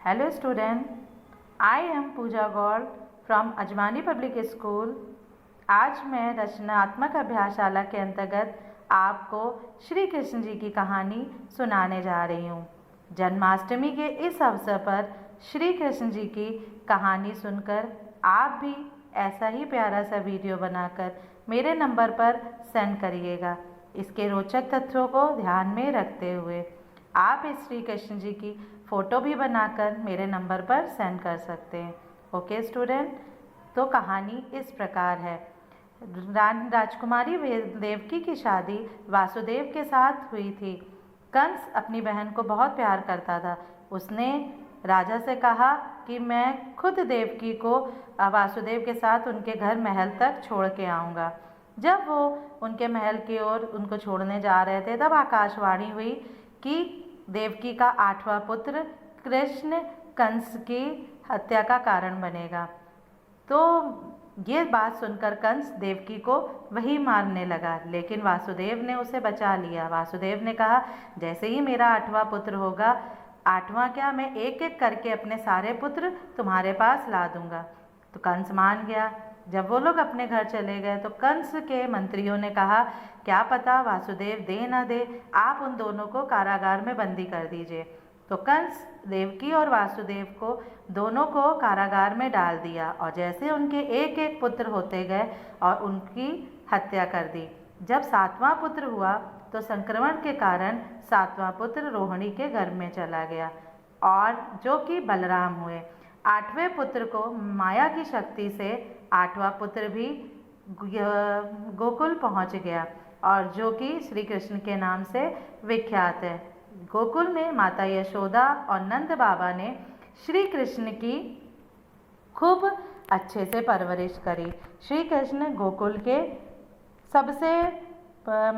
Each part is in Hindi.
Hello student, I am Pooja Gaul from Ajmani public school. आज मैं रचनात्मक अभ्यासशाला के अंतर्गत आपको श्री कृष्ण जी की कहानी सुनाने जा रही हूँ। जन्माष्टमी के इस अवसर पर श्री कृष्ण जी की कहानी सुनकर आप भी ऐसा ही प्यारा सा वीडियो बनाकर मेरे नंबर पर सेंड करिएगा। इसके रोचक तथ्यों को ध्यान में रखते हुए आप इस श्री कृष्ण जी की फ़ोटो भी बनाकर मेरे नंबर पर सेंड कर सकते हैं। ओके स्टूडेंट, तो कहानी इस प्रकार है। राजकुमारी देवकी की शादी वासुदेव के साथ हुई थी। कंस अपनी बहन को बहुत प्यार करता था। उसने राजा से कहा कि मैं खुद देवकी को वासुदेव के साथ उनके घर महल तक छोड़ के आऊँगा। जब वो उनके महल की ओर उनको छोड़ने जा रहे थे तब आकाशवाणी हुई कि देवकी का 8वां पुत्र कृष्ण कंस की हत्या का कारण बनेगा। तो ये बात सुनकर कंस देवकी को वही मारने लगा, लेकिन वासुदेव ने उसे बचा लिया। वासुदेव ने कहा, जैसे ही मेरा 8वां पुत्र होगा, 8वां क्या, मैं एक एक करके अपने सारे पुत्र तुम्हारे पास ला दूंगा। तो कंस मान गया। जब वो लोग अपने घर चले गए तो कंस के मंत्रियों ने कहा, क्या पता वासुदेव दे न दे, आप उन दोनों को कारागार में बंदी कर दीजिए। तो कंस देवकी और वासुदेव को दोनों को कारागार में डाल दिया और जैसे उनके एक एक पुत्र होते गए और उनकी हत्या कर दी। जब 7वां पुत्र हुआ तो संक्रमण के कारण 7वां पुत्र रोहिणी के गर्भ में चला गया और जो कि बलराम हुए। 8वें पुत्र को माया की शक्ति से 8वां पुत्र भी गोकुल पहुंच गया और जो कि श्री कृष्ण के नाम से विख्यात है। गोकुल में माता यशोदा और नंद बाबा ने श्री कृष्ण की खूब अच्छे से परवरिश करी। श्री कृष्ण गोकुल के सबसे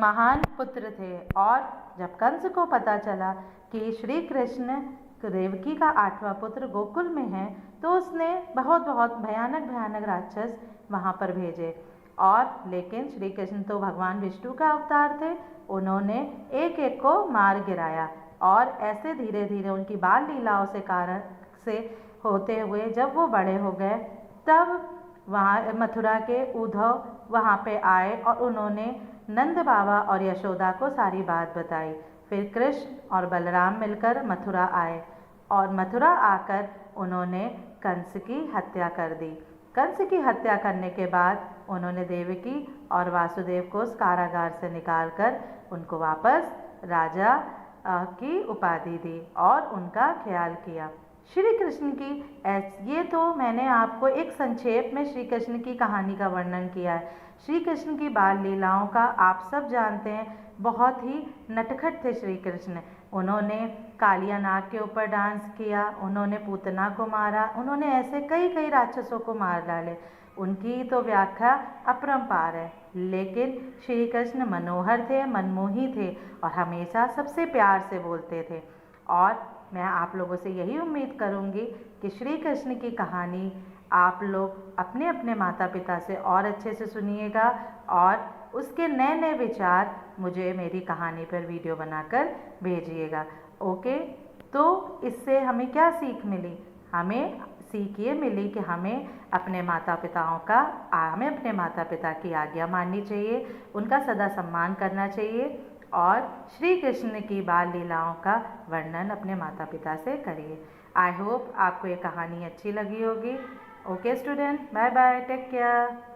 महान पुत्र थे और जब कंस को पता चला कि श्री कृष्ण देवकी का 8वां पुत्र गोकुल में है तो उसने बहुत भयानक राक्षस वहाँ पर भेजे। और लेकिन श्री कृष्ण तो भगवान विष्णु का अवतार थे, उन्होंने एक एक को मार गिराया और ऐसे धीरे धीरे उनकी बाल लीलाओं से होते हुए जब वो बड़े हो गए तब वहाँ मथुरा के उद्धव वहाँ पे आए और उन्होंने नंद बाबा और यशोदा को सारी बात बताई। फिर कृष्ण और बलराम मिलकर मथुरा आए और मथुरा आकर उन्होंने कंस की हत्या कर दी। कंस की हत्या करने के बाद उन्होंने देवकी और वासुदेव को उस कारागार से निकालकर उनको वापस राजा की उपाधि दी और उनका ख्याल किया। श्री कृष्ण की ये तो मैंने आपको एक संक्षेप में श्री कृष्ण की कहानी का वर्णन किया है। श्री कृष्ण की बाल लीलाओं का आप सब जानते हैं, बहुत ही नटखट थे श्री कृष्ण। उन्होंने कालिया नाग के ऊपर डांस किया, उन्होंने पूतना को मारा, उन्होंने ऐसे कई राक्षसों को मार डाले। उनकी तो व्याख्या अपरंपार है, लेकिन श्री कृष्ण मनोहर थे, मनमोही थे और हमेशा सबसे प्यार से बोलते थे। और मैं आप लोगों से यही उम्मीद करूंगी कि श्री कृष्ण की कहानी आप लोग अपने अपने माता पिता से और अच्छे से सुनिएगा और उसके नए विचार मुझे मेरी कहानी पर वीडियो बनाकर भेजिएगा। ओके, तो इससे हमें क्या सीख मिली? हमें सीख ये मिली कि हमें अपने माता पिता की आज्ञा माननी चाहिए, उनका सदा सम्मान करना चाहिए और श्री कृष्ण की बाल लीलाओं का वर्णन अपने माता पिता से करिए। आई होप आपको ये कहानी अच्छी लगी होगी। Okay student, bye bye, take care.